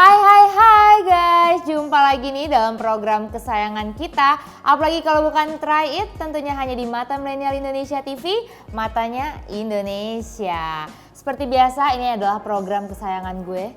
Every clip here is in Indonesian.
Hai guys, jumpa lagi nih dalam program kesayangan kita. Apalagi kalau bukan Try It, tentunya hanya di Mata Milenial Indonesia TV, matanya Indonesia. Seperti biasa, ini adalah program kesayangan gue,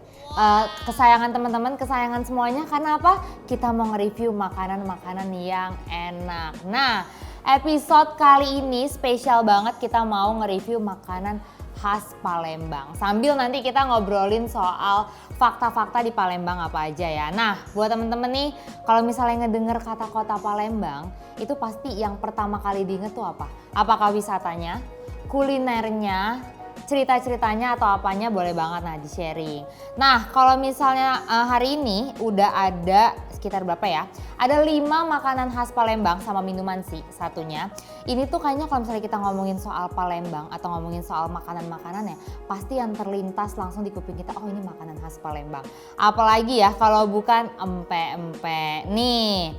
kesayangan teman-teman, kesayangan semuanya. Karena apa? Kita mau nge-review makanan-makanan yang enak. Nah, episode kali ini spesial banget, kita mau nge-review makanan khas Palembang. Sambil nanti kita ngobrolin soal fakta-fakta di Palembang apa aja ya. Nah, buat temen-temen nih, kalau misalnya ngedenger kata kota Palembang, itu pasti yang pertama kali diinget tuh apa? Apakah wisatanya, kulinernya, cerita-ceritanya atau apanya, boleh banget nah di sharing. Nah, kalau misalnya hari ini udah ada sekitar berapa ya? Ada 5 makanan khas Palembang sama minuman sih satunya. Ini tuh kayaknya kalau misalnya kita ngomongin soal Palembang atau ngomongin soal makanan-makanan ya, pasti yang terlintas langsung di kuping kita, oh ini makanan khas Palembang. Apalagi ya kalau bukan empek-empek nih.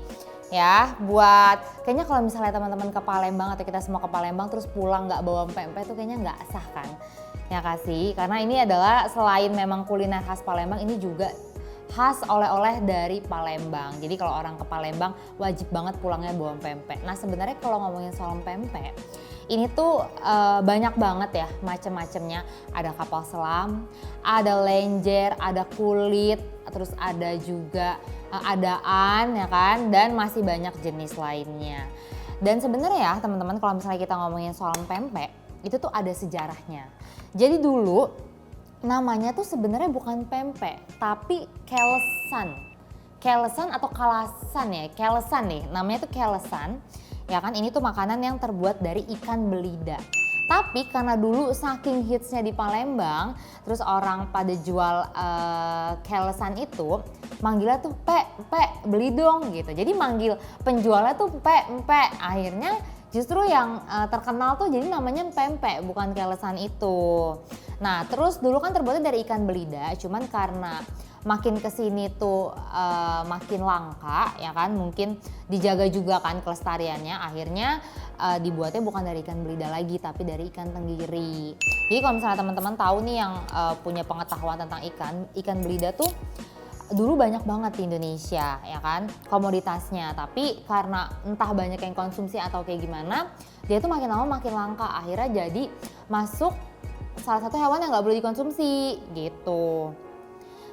Ya, buat kayaknya kalau misalnya teman-teman ke Palembang atau kita semua ke Palembang terus pulang nggak bawa empek-empek tuh kayaknya nggak sah kan. Ya kasih, karena ini adalah selain memang kuliner khas Palembang, ini juga khas oleh-oleh dari Palembang. Jadi kalau orang ke Palembang wajib banget pulangnya bawa pempek. Nah sebenarnya kalau ngomongin soal pempek, ini tuh banyak banget ya macem-macemnya. Ada kapal selam, ada lenjer, ada kulit, terus ada juga adaan ya kan, dan masih banyak jenis lainnya. Dan sebenarnya ya teman-teman, kalau misalnya kita ngomongin soal pempek, itu tuh ada sejarahnya. Jadi dulu namanya tuh sebenarnya bukan pempek, tapi kelesan. Kelesan atau kalasan ya, kelesan nih, namanya tuh kelesan. Ya kan, ini tuh makanan yang terbuat dari ikan belida. Tapi karena dulu saking hitsnya di Palembang, terus orang pada jual kelesan itu, manggilnya tuh pe, beli dong gitu. Jadi manggil penjualnya tuh pe. Akhirnya justru yang terkenal tuh jadi namanya pempek, bukan kelesan itu. Nah terus dulu kan terbuatnya dari ikan belida, cuman karena makin kesini tuh makin langka ya kan, mungkin dijaga juga kan kelestariannya, akhirnya dibuatnya bukan dari ikan belida lagi tapi dari ikan tenggiri. Jadi kalau misalnya teman-teman tahu nih yang punya pengetahuan tentang ikan belida tuh dulu banyak banget di Indonesia ya kan komoditasnya, tapi karena entah banyak yang konsumsi atau kayak gimana, dia tuh makin lama makin langka, akhirnya jadi masuk salah satu hewan yang nggak boleh dikonsumsi gitu.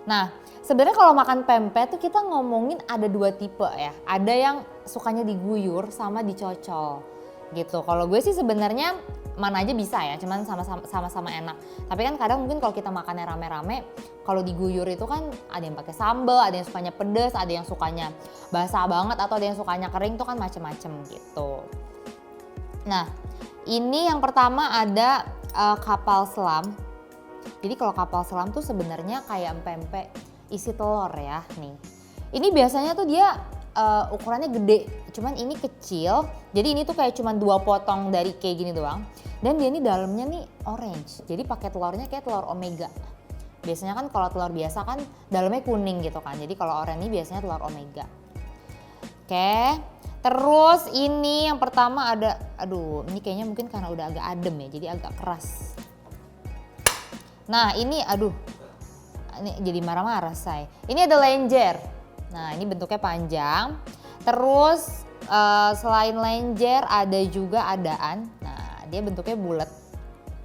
Nah sebenarnya kalau makan pempek tuh kita ngomongin ada 2 tipe ya, ada yang sukanya diguyur sama dicocol gitu. Kalau gue sih sebenarnya mana aja bisa ya, cuman sama-sama enak. Tapi kan kadang mungkin kalau kita makannya rame-rame, kalau diguyur itu kan ada yang pakai sambal, ada yang sukanya pedas, ada yang sukanya basah banget, atau ada yang sukanya kering, tuh kan macem-macem gitu. Nah ini yang pertama ada kapal selam. Jadi kalau kapal selam tuh sebenarnya kayak pempek isi telur ya nih. Ini biasanya tuh dia ukurannya gede, cuman ini kecil. Jadi ini tuh kayak cuman 2 potong dari kayak gini doang. Dan dia ini dalamnya nih orange. Jadi pakai telurnya kayak telur omega. Biasanya kan kalau telur biasa kan dalamnya kuning gitu kan. Jadi kalau orange ini biasanya telur omega. Oke. Terus ini yang pertama ada, aduh ini kayaknya mungkin karena udah agak adem ya, jadi agak keras. Nah ini aduh, ini jadi marah-marah say. Ini ada lenjer. Nah ini bentuknya panjang. Terus selain lenjer ada juga adaan. Nah dia bentuknya bulat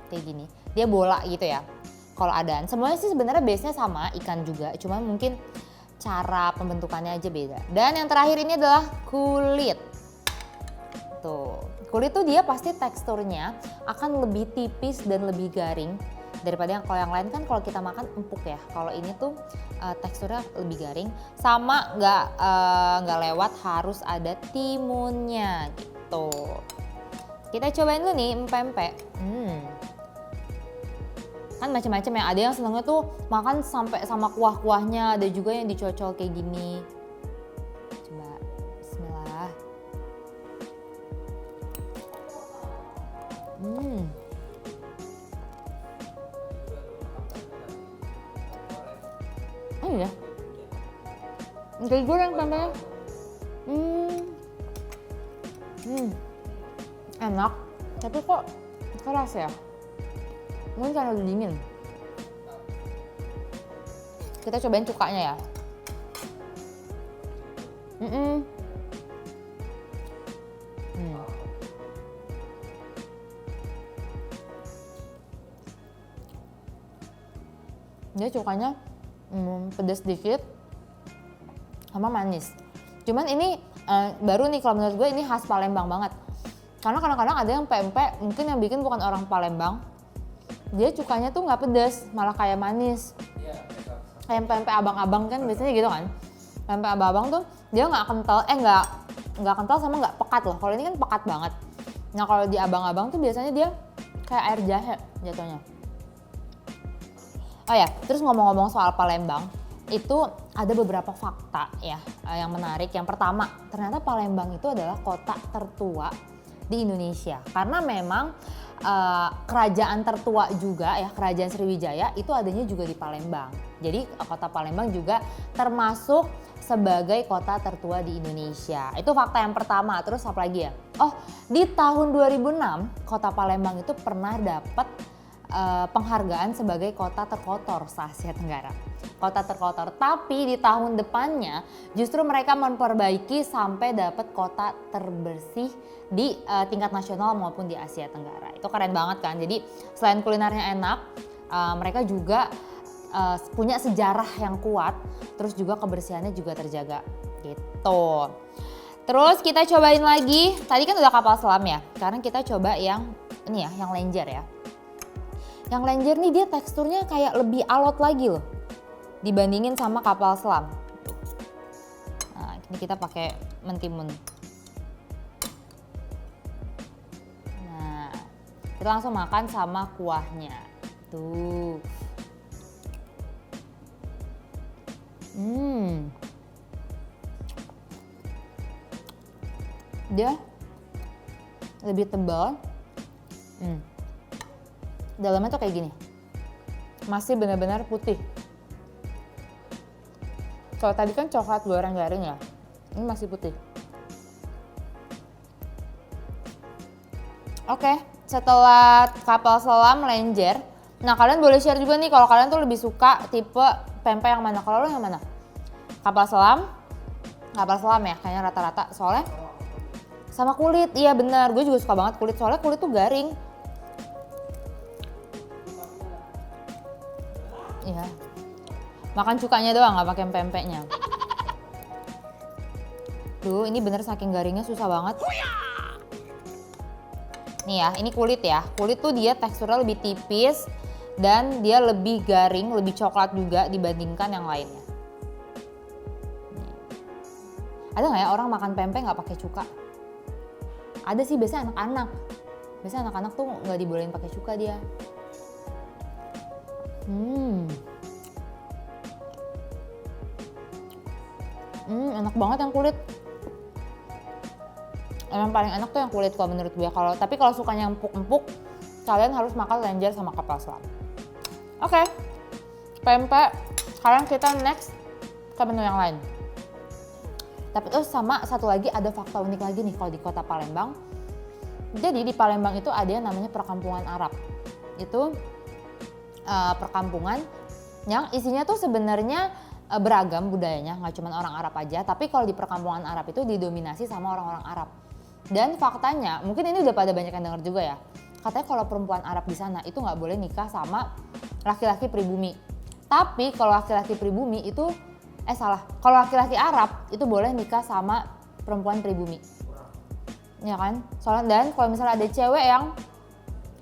kayak gini. Dia bola gitu ya. Kalau adaan semuanya sih sebenarnya base-nya sama, ikan juga. Cuma mungkin cara pembentukannya aja beda. Dan yang terakhir ini adalah kulit. Tuh, kulit tuh dia pasti teksturnya akan lebih tipis dan lebih garing daripada yang kalau yang lain kan kalau kita makan empuk ya. Kalau ini tuh teksturnya lebih garing, sama nggak lewat harus ada timunnya gitu. Kita cobain dulu nih pempek. Kan macam-macam ya, ada yang senengnya tuh makan sampai sama kuah-kuahnya, ada juga yang dicocol kayak gini. Coba, bismillah. Oh iya, kayak goreng pempeknya. Enak, tapi kok keras ya? Mungkin karena udah dingin. Kita cobain cukanya ya. Dia cukanya pedas dikit sama manis. Cuman ini baru nih kalau menurut gue ini khas Palembang banget. Karena kadang-kadang ada yang pempek mungkin yang bikin bukan orang Palembang. Dia cukanya tuh nggak pedas, malah kayak manis. Kayak pempek abang-abang kan biasanya gitu kan. Pempek abang-abang tuh dia nggak kental, nggak kental sama nggak pekat loh. Kalau ini kan pekat banget. Nah kalau di abang-abang tuh biasanya dia kayak air jahe jatuhnya. Oh ya, terus ngomong-ngomong soal Palembang, itu ada beberapa fakta ya yang menarik. Yang pertama, ternyata Palembang itu adalah kota tertua di Indonesia. Karena memang kerajaan tertua juga ya, kerajaan Sriwijaya itu adanya juga di Palembang. Jadi kota Palembang juga termasuk sebagai kota tertua di Indonesia. Itu fakta yang pertama. Terus apa lagi ya? Oh, di tahun 2006 kota Palembang itu pernah dapat penghargaan sebagai kota terkotor se-Asia Tenggara. Kota terkotor, tapi di tahun depannya justru mereka memperbaiki sampai dapat kota terbersih di tingkat nasional maupun di Asia Tenggara. Itu keren banget kan. Jadi selain kulinernya enak, mereka juga punya sejarah yang kuat, terus juga kebersihannya juga terjaga gitu. Terus kita cobain lagi, tadi kan udah kapal selam ya, sekarang kita coba yang ini ya, yang lenjer ya. Yang lenjer nih dia teksturnya kayak lebih alot lagi loh dibandingin sama kapal selam. Nah ini kita pakai mentimun. Nah kita langsung makan sama kuahnya. Tuh. Dia lebih tebal. Dalamnya tuh kayak gini, masih benar-benar putih. Kalau tadi kan coklat goreng garing ya, ini masih putih. Oke, setelah kapal selam, lenjer. Nah kalian boleh share juga nih kalau kalian tuh lebih suka tipe pempek yang mana. Kalau lo yang mana? Kapal selam ya kayaknya rata-rata soalnya. Sama kulit, iya benar. Gue juga suka banget kulit soalnya kulit tuh garing. Iya, makan cukanya doang nggak pakai pempeknya. Tuh, ini bener saking garingnya susah banget. Nih ya, ini kulit ya. Kulit tuh dia teksturnya lebih tipis dan dia lebih garing, lebih coklat juga dibandingkan yang lainnya. Ada nggak ya orang makan pempek nggak pakai cuka? Ada sih biasanya anak-anak. Biasanya anak-anak tuh nggak dibolehin pakai cuka dia. Enak banget yang kulit. Yang paling enak tuh yang kulit kalau menurut gue. Tapi kalau sukanya empuk-empuk, kalian harus makan lenjer sama kapal selam. Oke, pempek. Sekarang kita next ke menu yang lain. Tapi terus sama satu lagi ada fakta unik lagi nih kalau di kota Palembang. Jadi di Palembang itu ada yang namanya perkampungan Arab. Itu perkampungan yang isinya tuh sebenarnya beragam budayanya, nggak cuma orang Arab aja. Tapi kalau di perkampungan Arab itu didominasi sama orang-orang Arab. Dan faktanya, mungkin ini udah pada banyak yang dengar juga ya. Katanya kalau perempuan Arab di sana itu nggak boleh nikah sama laki-laki pribumi. Tapi kalau laki-laki pribumi itu, kalau laki-laki Arab itu boleh nikah sama perempuan pribumi. Ya kan? Soalnya dan kalau misalnya ada cewek yang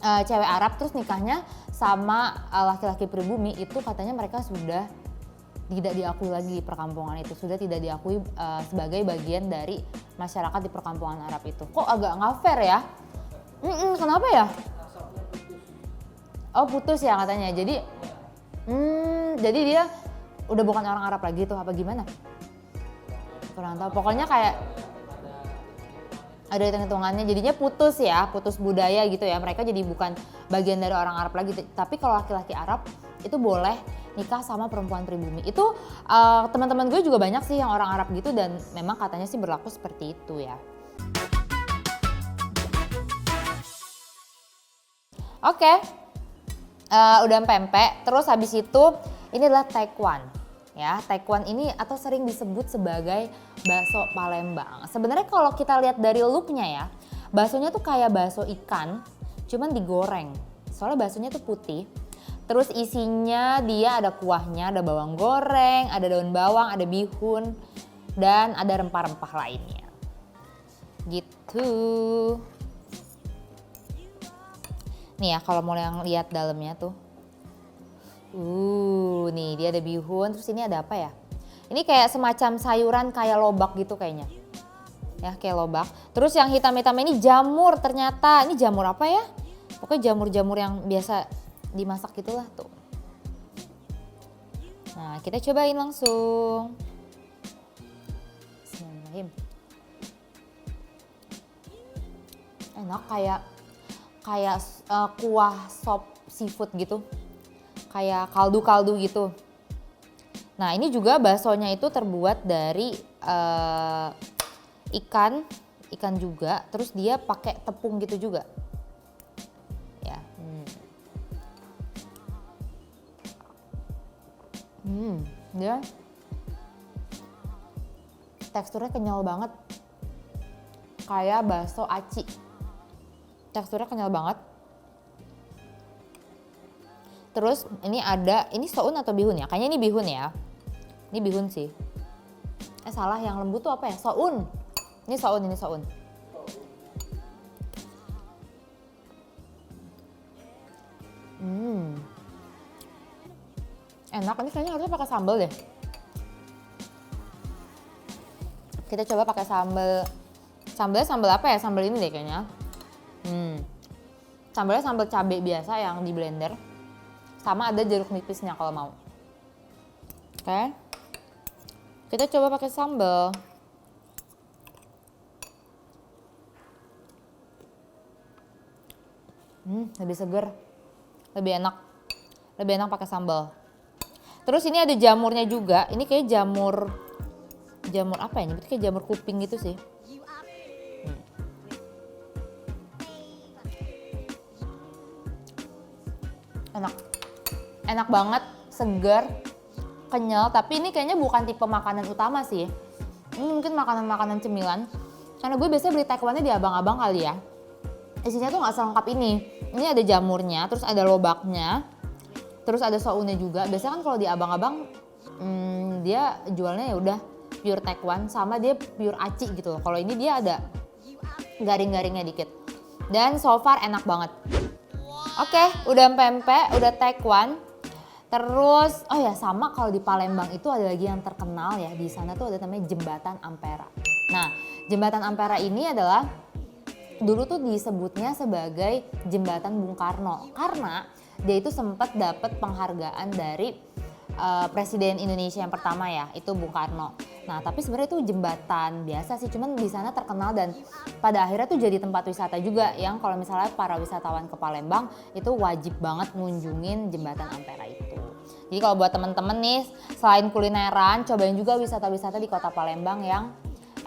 cewek Arab terus nikahnya sama laki-laki pribumi, itu katanya mereka sudah tidak diakui lagi di perkampungan itu, sudah tidak diakui sebagai bagian dari masyarakat di perkampungan Arab itu. Kok agak nggak fair ya? Kenapa ya? Oh putus ya katanya. Jadi dia udah bukan orang Arab lagi tuh apa gimana? Kurang tahu. Pokoknya kayak ada hitung-hitungannya, jadinya putus ya, putus budaya gitu ya. Mereka jadi bukan bagian dari orang Arab lagi. Tapi kalau laki-laki Arab itu boleh nikah sama perempuan pribumi. Itu teman-teman gue juga banyak sih yang orang Arab gitu dan memang katanya sih berlaku seperti itu ya. Oke, udah pempek. Terus habis itu ini adalah taekwan. Ya, taekwan ini atau sering disebut sebagai bakso Palembang. Sebenarnya kalau kita lihat dari looknya ya, baksonya tuh kayak bakso ikan, cuman digoreng. Soalnya baksonya tuh putih. Terus isinya dia ada kuahnya, ada bawang goreng, ada daun bawang, ada bihun, dan ada rempah-rempah lainnya. Gitu. Nih ya kalau mau yang lihat dalamnya tuh. Nih dia ada bihun, terus ini ada apa ya? Ini kayak semacam sayuran kayak lobak gitu kayaknya. Ya kayak lobak. Terus yang hitam-hitam ini jamur ternyata. Ini jamur apa ya? Pokoknya jamur-jamur yang biasa dimasak gitulah tuh. Nah kita cobain langsung. Bismillahirrahmanirrahim. Enak kayak kuah sop seafood gitu. Kayak kaldu-kaldu gitu. Nah ini juga baksonya itu terbuat dari ikan juga. Terus dia pakai tepung gitu juga. Ya. Dia teksturnya kenyal banget. Kayak bakso aci. Teksturnya kenyal banget. Terus ini soun atau bihun ya? Kayaknya ini bihun ya. Ini bihun sih. Salah, yang lembut tuh apa ya? Soun. Ini soun. Enak, ini kayaknya harusnya pakai sambal deh. Kita coba pakai sambal. Sambalnya sambal apa ya? Sambal ini deh kayaknya. Sambalnya sambal cabai biasa yang di blender. Sama ada jeruk nipisnya kalau mau. Oke. Kita coba pakai sambal. Lebih seger. Lebih enak pakai sambal. Terus ini ada jamurnya juga. Ini kayak jamur apa ya? Ini kayak jamur kuping gitu sih. Enak banget, segar, kenyal. Tapi ini kayaknya bukan tipe makanan utama sih. Ini mungkin makanan-makanan cemilan. Karena gue biasanya beli taekwannya di abang-abang kali ya. Isinya tuh nggak selengkap ini. Ini ada jamurnya, terus ada lobaknya, terus ada sounnya juga. Biasanya kan kalau di abang-abang dia jualnya ya udah pure taekwan sama dia pure aci gitu loh. Kalau ini dia ada garing-garingnya dikit. Dan so far enak banget. Oke, udah pempek, udah taekwan. Terus, oh ya sama kalau di Palembang itu ada lagi yang terkenal ya. Di sana tuh ada namanya Jembatan Ampera. Nah, Jembatan Ampera ini adalah dulu tuh disebutnya sebagai Jembatan Bung Karno. Karena dia itu sempat dapat penghargaan dari Presiden Indonesia yang pertama ya, itu Bung Karno. Nah, tapi sebenarnya itu jembatan biasa sih, cuman di sana terkenal dan pada akhirnya tuh jadi tempat wisata juga yang kalau misalnya para wisatawan ke Palembang itu wajib banget ngunjungin Jembatan Ampera itu. Jadi kalau buat temen-temen nih, selain kulineran, cobain juga wisata-wisata di Kota Palembang yang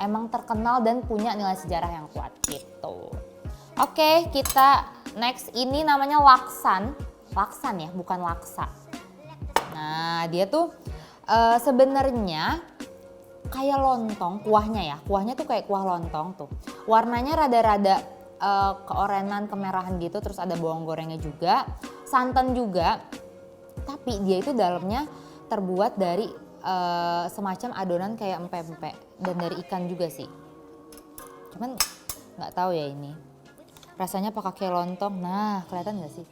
emang terkenal dan punya nilai sejarah yang kuat gitu. Oke, kita next ini namanya laksan. Laksan ya, bukan laksa. Nah, dia tuh sebenarnya kayak lontong kuahnya ya. Kuahnya tuh kayak kuah lontong tuh. Warnanya rada-rada keorenan, kemerahan gitu. Terus ada bawang gorengnya juga, santan juga. Tapi dia itu dalamnya terbuat dari semacam adonan kayak empek-empek dan dari ikan juga sih. Cuman nggak tahu ya ini. Rasanya apakah kayak lontong? Nah, kelihatan nggak sih?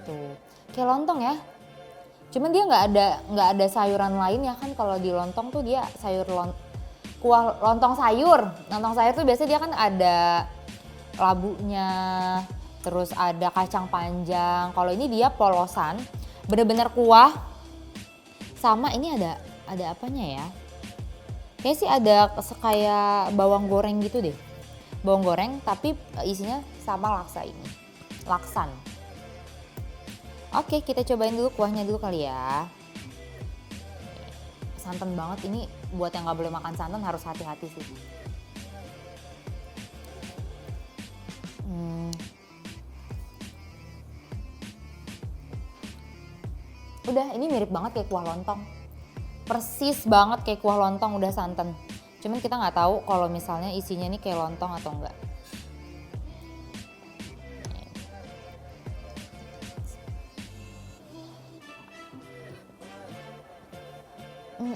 Tuh, kayak lontong ya. Cuman dia nggak ada sayuran lain ya kan, kalau di lontong tuh dia kuah lontong sayur. Lontong sayur tuh biasanya dia kan ada labunya, terus ada kacang panjang. Kalau ini dia polosan, bener-bener kuah. Sama ini ada apanya ya? Kayaknya sih ada kayak bawang goreng gitu deh. Bawang goreng tapi isinya sama laksa ini. Laksan. Oke, kita cobain dulu kuahnya dulu kali ya. Santan banget ini, buat yang gak boleh makan santan harus hati-hati sih. Udah, ini mirip banget kayak kuah lontong. persis banget kayak kuah lontong udah santan. Cuman kita nggak tahu kalau misalnya isinya ini kayak lontong atau enggak.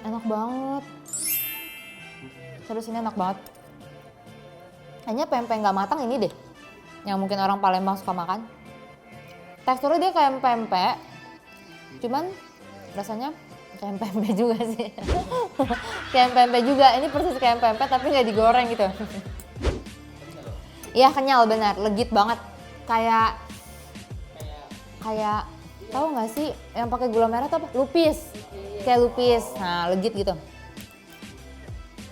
Enak banget. Terus ini enak banget. Hanya pempek nggak matang ini deh, yang mungkin orang Palembang suka makan. Teksturnya dia kayak pempek, cuman rasanya kayak pempek juga sih. Kayak pempek juga, ini persis kayak pempek tapi nggak digoreng gitu. Iya kenyal benar, legit banget. Kayak tahu nggak sih yang pakai gula merah tuh apa? Lupis. Kayak lupis. Nah, legit gitu.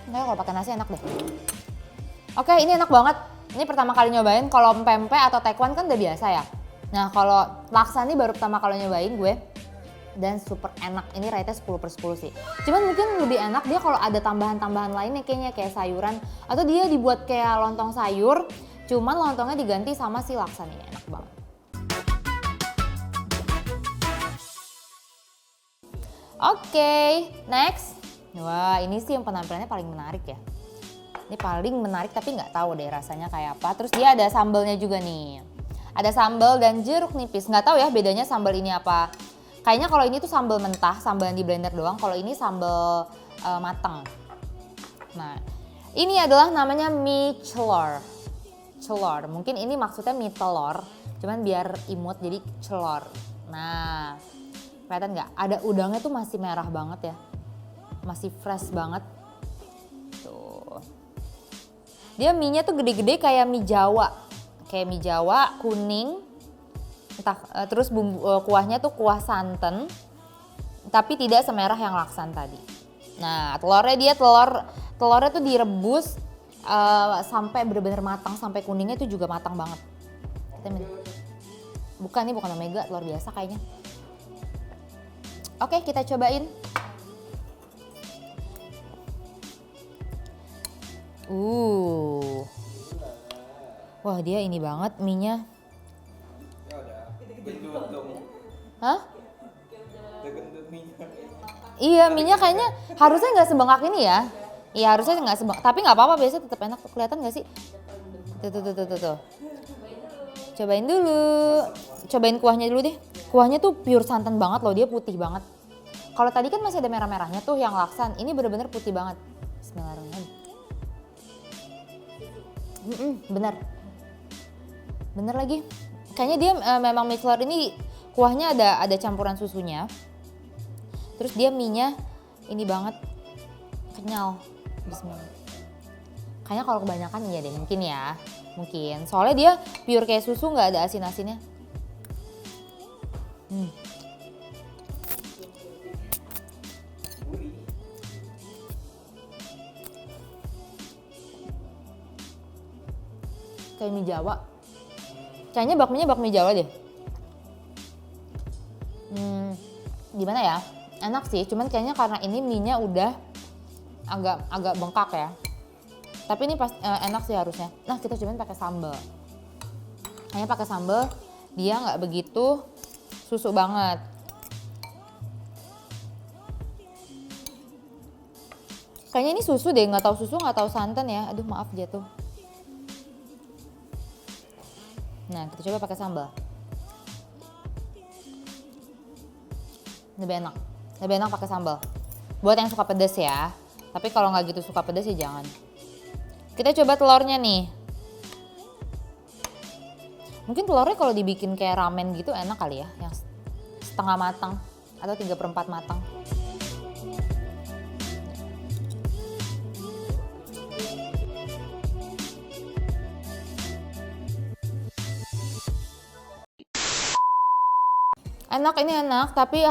Kayaknya kalau pakai nasi enak deh. Oke, ini enak banget. Ini pertama kali nyobain. Kalau pempek atau taekwan kan udah biasa ya. Nah, kalau laksa ini baru pertama kali nyobain gue. Dan super enak. Ini rate-nya 10/10 sih. Cuman mungkin lebih enak dia kalau ada tambahan-tambahan lainnya kayaknya kayak sayuran. Atau dia dibuat kayak lontong sayur. Cuman lontongnya diganti sama si laksa nih. Enak banget. Oke, next. Wah, ini sih yang penampilannya paling menarik ya. Ini paling menarik tapi nggak tahu deh rasanya kayak apa. Terus dia ada sambalnya juga nih. Ada sambal dan jeruk nipis. Nggak tahu ya bedanya sambal ini apa. Kayaknya kalau ini tuh sambal mentah, sambal yang di blender doang. Kalau ini sambal matang. Nah, ini adalah namanya mie celor. Celor, mungkin ini maksudnya mie telur. Cuman biar imut jadi celor. Nah, kelihatan nggak? Ada udangnya tuh masih merah banget ya. Masih fresh banget. Tuh. Dia mie-nya tuh gede-gede kayak mie Jawa. Kayak mie Jawa, kuning. Entah, terus bumbu kuahnya tuh kuah santan. Tapi tidak semerah yang laksan tadi. Nah, telurnya telurnya tuh direbus sampai benar-benar matang, sampai kuningnya tuh juga matang banget. Bukan omega, telur biasa kayaknya. Oke, kita cobain. Wah, dia ini banget mie-nya. Hah? Iya, mie-nya kayaknya harusnya nggak sebengkak ini ya. Iya, harusnya nggak sebengkak. Tapi nggak apa-apa, biasanya tetap enak. Kelihatan nggak sih? Tuh. Cobain dulu. Cobain kuahnya dulu deh. Kuahnya tuh pure santan banget loh, dia putih banget. Kalau tadi kan masih ada merah-merahnya tuh yang laksan. Ini bener-bener putih banget. Bismillahirrahmanirrahim. Bener lagi. Kayaknya dia memang mie celor ini kuahnya ada campuran susunya. Terus dia mie-nya ini banget kenyal. Bismillah. Kayaknya kalau kebanyakan iya deh, mungkin ya. Mungkin. Soalnya dia pure kayak susu, nggak ada asin-asinnya. Kayak mie Jawa. Kayaknya bakmi Jawa deh. Gimana ya? Enak sih, cuman kayaknya karena ini mie-nya udah agak bengkak ya. Tapi ini enak sih harusnya. Nah, kita cobain pakai sambal. Kayaknya pakai sambal dia nggak begitu susu banget. Kayaknya ini susu deh, nggak tahu susu, nggak tahu santan ya. Aduh, maaf jatuh. Nah, kita coba pakai sambal. Lebih enak pakai sambal. Buat yang suka pedas ya. Tapi kalau nggak gitu suka pedas ya jangan. Kita coba telurnya nih. Mungkin telurnya kalau dibikin kayak ramen gitu enak kali ya, yang setengah matang atau 3/4 matang. Ini enak, tapi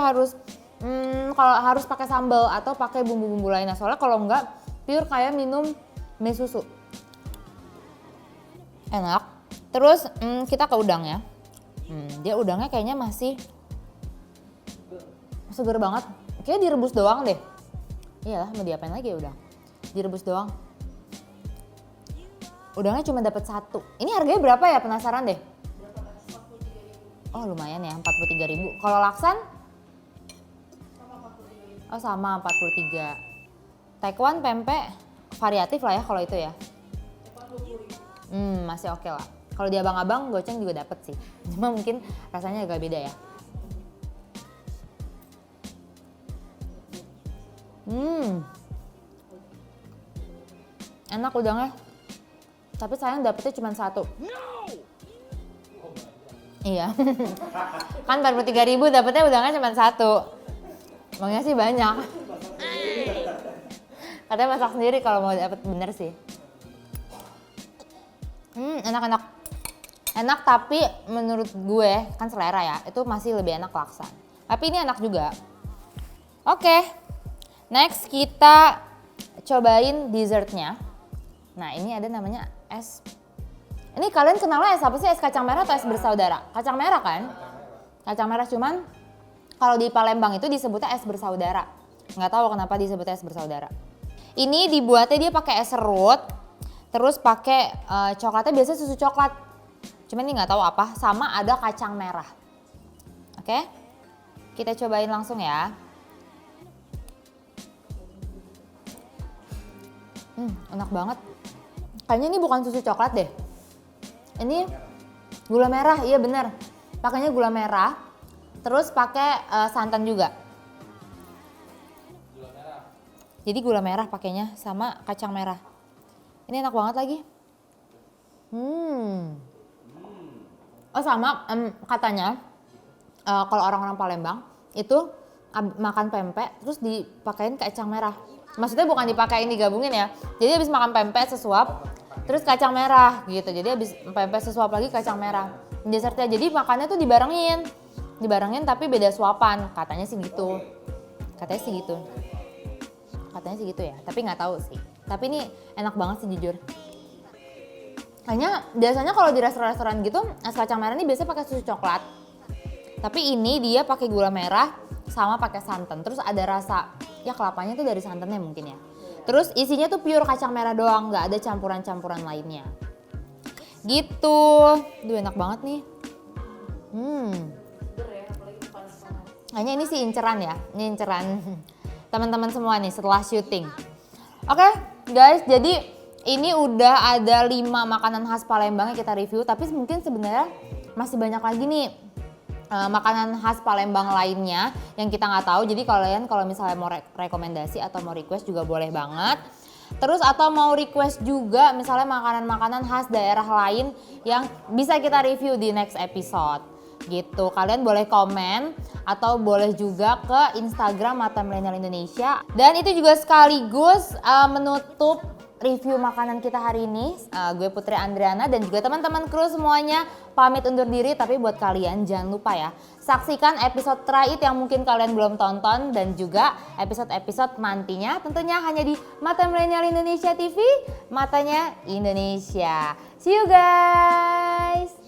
kalau harus pakai sambal atau pakai bumbu-bumbu lainnya. Soalnya kalau enggak pure kayak minum mie susu. Enak. Terus kita ke udang ya. Dia udangnya kayaknya masih seger banget. Kayaknya direbus doang deh. Iyalah, mau diapain lagi ya udang. Direbus doang. Udangnya cuma dapat 1. Ini harganya berapa ya? Penasaran deh. Oh lumayan ya, 43.000. Kalau laksan? Oh sama 43. Taekwon pempek variatif lah ya kalau itu ya. Masih oke lah. Kalau di abang-abang goceng juga dapet sih. Cuma mungkin rasanya agak beda ya. Enak udangnya. Tapi sayang dapetnya cuma 1. Iya. Kan 43.000 dapetnya udangnya cuma 1. Maunya sih banyak. Katanya masak sendiri kalau mau dapet bener sih. Enak-enak. Enak tapi menurut gue kan selera ya, itu masih lebih enak laksa. Tapi ini enak juga. Oke. Next kita cobain dessertnya. Nah ini ada namanya es. Ini kalian kenalnya es apa sih? Es kacang merah atau es bersaudara? Kacang merah kan? Kacang merah, cuman kalau di Palembang itu disebutnya es bersaudara. Nggak tahu kenapa disebutnya es bersaudara. Ini dibuatnya dia pakai es serut, terus pakai coklatnya biasanya susu coklat. Cuman ini nggak tahu apa, sama ada kacang merah. Oke, kita cobain langsung ya. Enak banget. Kayaknya ini bukan susu coklat deh. Ini gula merah, iya bener. Pakainya gula merah, terus pakai santan juga. Jadi gula merah pakainya sama kacang merah. Ini enak banget lagi. Oh sama katanya kalau orang-orang Palembang itu makan pempek terus dipakein kacang merah. Maksudnya bukan dipakein digabungin ya. Jadi habis makan pempek sesuap terus kacang merah gitu. Jadi habis pempek sesuap lagi kacang merah. Dessertnya jadi makannya tuh dibarengin. Dibarengin tapi beda suapan. Katanya sih gitu. Katanya sih gitu. Katanya sih gitu ya. Tapi nggak tahu sih. Tapi ini enak banget sih jujur. Kayaknya biasanya kalau di restoran-restoran gitu es kacang merah ini biasanya pakai susu coklat. Tapi ini dia pakai gula merah sama pakai santan. Terus ada rasa ya kelapanya tuh dari santannya mungkin ya. Terus isinya tuh pure kacang merah doang, nggak ada campuran-campuran lainnya. Gitu. Duh enak banget nih. Kayaknya ini sih inceran ya. Ini inceran teman-teman semua nih setelah syuting. Oke, guys, jadi ini udah ada 5 makanan khas Palembang yang kita review, tapi mungkin sebenarnya masih banyak lagi nih makanan khas Palembang lainnya yang kita nggak tahu. Jadi kalian kalau misalnya mau rekomendasi atau mau request juga boleh banget. Terus atau mau request juga misalnya makanan-makanan khas daerah lain yang bisa kita review di next episode. Gitu, kalian boleh komen atau boleh juga ke Instagram Mata Milenial Indonesia. Dan itu juga sekaligus menutup review makanan kita hari ini. Gue Putri Andriana dan juga teman-teman kru semuanya pamit undur diri. Tapi buat kalian jangan lupa ya, saksikan episode Try It yang mungkin kalian belum tonton dan juga episode-episode nantinya tentunya hanya di Mata Milenial Indonesia TV, matanya Indonesia. See you guys.